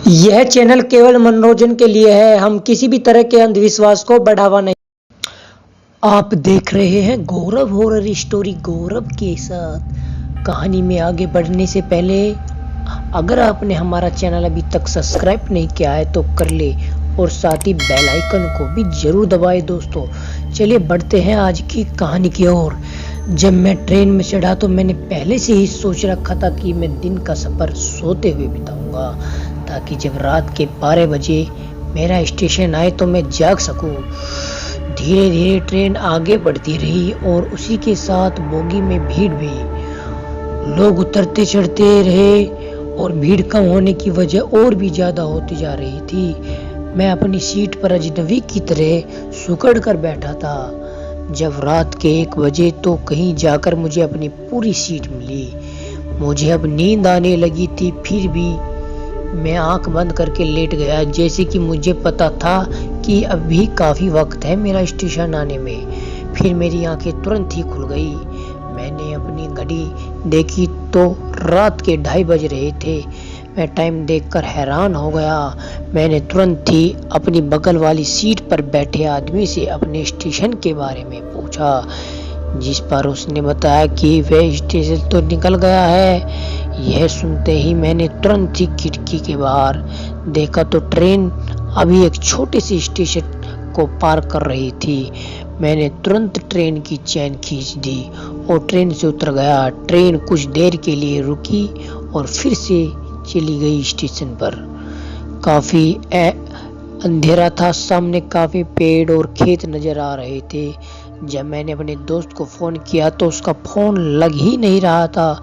यह चैनल केवल मनोरंजन के लिए है। हम किसी भी तरह के अंधविश्वास को बढ़ावा नहीं। आप देख रहे हैं गौरव हॉरर स्टोरी गौरव के साथ। कहानी में आगे बढ़ने से पहले अगर आपने हमारा चैनल अभी तक सब्सक्राइब नहीं किया है तो कर ले और साथ ही बेल आइकन को भी जरूर दबाएं। दोस्तों चलिए बढ़ते हैं आज की कहानी की ओर। जब मैं ट्रेन में चढ़ा तो मैंने पहले से ही सोच रखा था कि मैं दिन का सफर सोते हुए बिताऊंगा ताकि जब रात के 12 बजे मेरा स्टेशन आए तो मैं जाग सकूं। धीरे धीरे ट्रेन आगे बढ़ती रही और उसी के साथ बोगी में भीड़ भी। लोग उतरते चढ़ते रहे और भीड़ कम होने की वजह और भी ज्यादा होती जा रही थी। मैं अपनी सीट पर अजनबी की तरह सुकड़ कर बैठा था। जब रात के 1 बजे तो कहीं जाकर मुझे अपनी पूरी सीट मिली। मुझे अब नींद आने लगी थी, फिर भी मैं आंख बंद करके लेट गया, जैसे कि मुझे पता था कि अभी काफी वक्त है मेरा स्टेशन आने में। फिर मेरी आंखें तुरंत ही खुल गई। मैंने अपनी घड़ी देखी तो रात के 2:30 बज रहे थे। मैं टाइम देखकर हैरान हो गया। मैंने तुरंत ही अपनी बगल वाली सीट पर बैठे आदमी से अपने स्टेशन के बारे में पूछा, जिस पर उसने बताया कि वह स्टेशन तो निकल गया है। यह सुनते ही मैंने तुरंत ही खिड़की के बाहर देखा तो ट्रेन अभी एक छोटे से स्टेशन को पार कर रही थी। मैंने तुरंत ट्रेन की चेन खींच दी और ट्रेन से उतर गया। ट्रेन कुछ देर के लिए रुकी और फिर से चली गई स्टेशन पर। काफी अंधेरा था, सामने काफी पेड़ और खेत नजर आ रहे थे। जब मैंने अपने दोस्त को फोन किया तो उसका फोन लग ही नहीं रहा था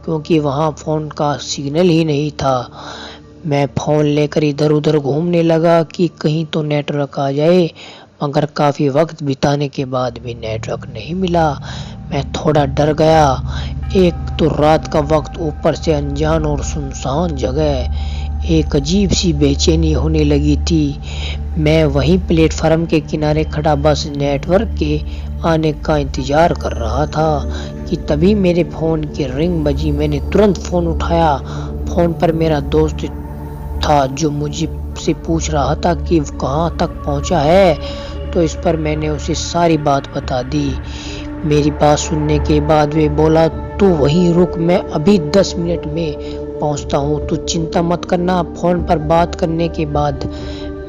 क्योंकि वहां फोन का सिग्नल ही नहीं था। मैं फोन लेकर इधर उधर घूमने लगा कि कहीं तो नेटवर्क आ जाए, मगर काफी वक्त बिताने के बाद भी नेटवर्क नहीं मिला। मैं थोड़ा डर गया। एक तो रात का वक्त, ऊपर से अनजान और सुनसान जगह। एक अजीब सी बेचैनी होने लगी थी। मैं वहीं प्लेटफार्म के किनारे खड़ा बस नेटवर्क के आने का इंतजार कर रहा था कि तभी मेरे फोन की रिंग बजी। मैंने तुरंत फोन उठाया। फोन पर मेरा दोस्त था जो मुझे से पूछ रहा था कि कहाँ तक पहुँचा है। तो इस पर मैंने उसे सारी बात बता दी। मेरी बात सुनने के बाद वे बोला, तू वहीं रुक, मैं अभी 10 मिनट में पहुंचता हूं, तू चिंता मत करना। फोन पर बात करने के बाद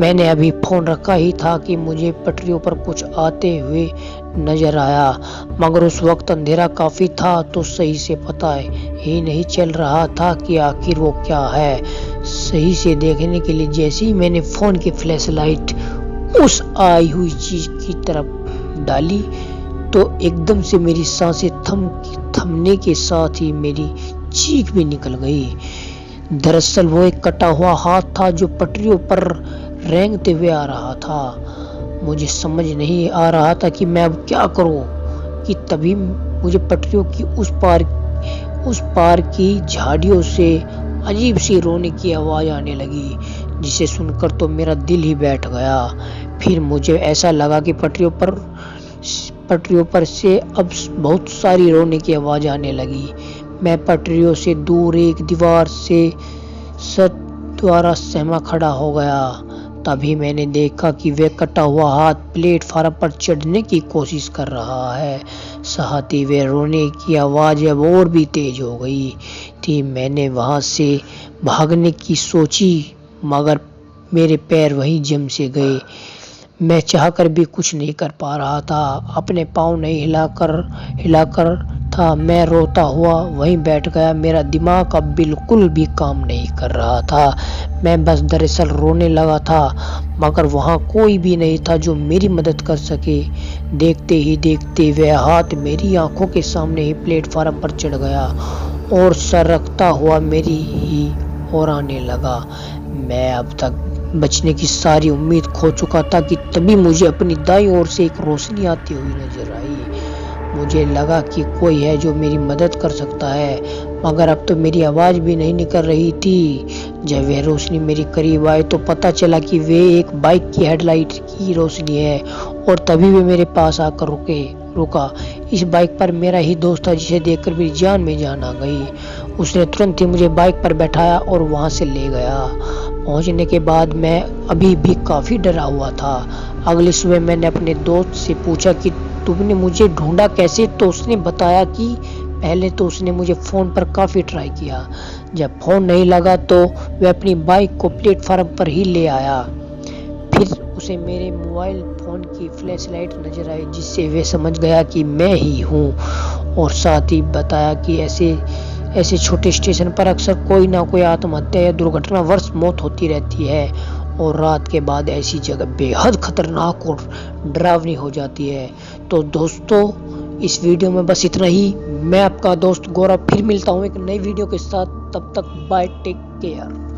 मैंने अभी फोन रखा ही था कि मुझे पटरियों पर कुछ आते हुए नजर आया, मगर उस वक्त अंधेरा काफी था तो सही से पता ही नहीं चल रहा था कि आखिर वो क्या है। सही से देखने के लिए जैसे ही मैंने फोन की फ्लैश लाइट उस आई हुई चीज की तरफ डाली तो एकदम से मेरी सांसें थमने के साथ ही मेरी चीख भी निकल गई। दरअसल वो एक कटा हुआ हाथ था जो पटरियों पर रेंगते हुए आ रहा था। मुझे समझ नहीं आ रहा था कि मैं अब क्या करूं कि तभी मुझे पटरियों की उस पार की झाड़ियों से अजीब सी रोने की आवाज आने लगी, जिसे सुनकर तो मेरा दिल ही बैठ गया। फिर मुझे ऐसा लगा कि पटरियों पर से अब बहुत सारी रोने की आवाज आने लगी। मैं पटरियों से दूर एक दीवार से द्वारा सहमा खड़ा हो गया। तभी मैंने देखा कि वह कटा हुआ हाथ प्लेटफार्म पर चढ़ने की कोशिश कर रहा है। साथ ही वह रोने की आवाज अब और भी तेज हो गई थी। मैंने वहां से भागने की सोची, मगर मेरे पैर वहीं जम से गए। मैं चाहकर भी कुछ नहीं कर पा रहा था। अपने पाँव नहीं हिलाकर था। मैं रोता हुआ वहीं बैठ गया। मेरा दिमाग अब बिल्कुल भी काम नहीं कर रहा था। मैं बस दरअसल रोने लगा था, मगर वहां कोई भी नहीं था जो मेरी मदद कर सके। देखते ही देखते वह हाथ मेरी आंखों के सामने ही प्लेटफार्म पर चढ़ गया और सरकता हुआ मेरी ही ओर आने लगा। मैं अब तक बचने की सारी उम्मीद खो चुका था कि तभी मुझे अपनी दाईं ओर से एक रोशनी आती हुई नजर आई। मुझे लगा कि कोई है जो मेरी मदद कर सकता है, मगर अब तो मेरी आवाज भी नहीं निकल रही थी। जब वह रोशनी मेरे करीब आई तो पता चला कि वे एक बाइक की हेडलाइट की रोशनी है और तभी वे मेरे पास आकर रुका। इस बाइक पर मेरा ही दोस्त था, जिसे देखकर मेरी जान में जान आ गई। उसने तुरंत ही मुझे बाइक पर बैठाया और वहां से ले गया। पहुंचने के बाद मैं अभी भी काफ़ी डरा हुआ था। अगली सुबह मैंने अपने दोस्त से पूछा कि तुमने मुझे ढूंढा कैसे, तो उसने बताया कि पहले तो उसने मुझे फ़ोन पर काफ़ी ट्राई किया। जब फ़ोन नहीं लगा तो वह अपनी बाइक को प्लेटफार्म पर ही ले आया। फिर उसे मेरे मोबाइल फ़ोन की फ्लैश लाइट नज़र आई, जिससे वह समझ गया कि मैं ही हूँ। और साथ ही बताया कि ऐसे छोटे स्टेशन पर अक्सर कोई ना कोई आत्महत्या या दुर्घटनावश मौत होती रहती है, और रात के बाद ऐसी जगह बेहद खतरनाक और डरावनी हो जाती है। तो दोस्तों, इस वीडियो में बस इतना ही। मैं आपका दोस्त गौरव फिर मिलता हूँ एक नई वीडियो के साथ। तब तक बाय, टेक केयर।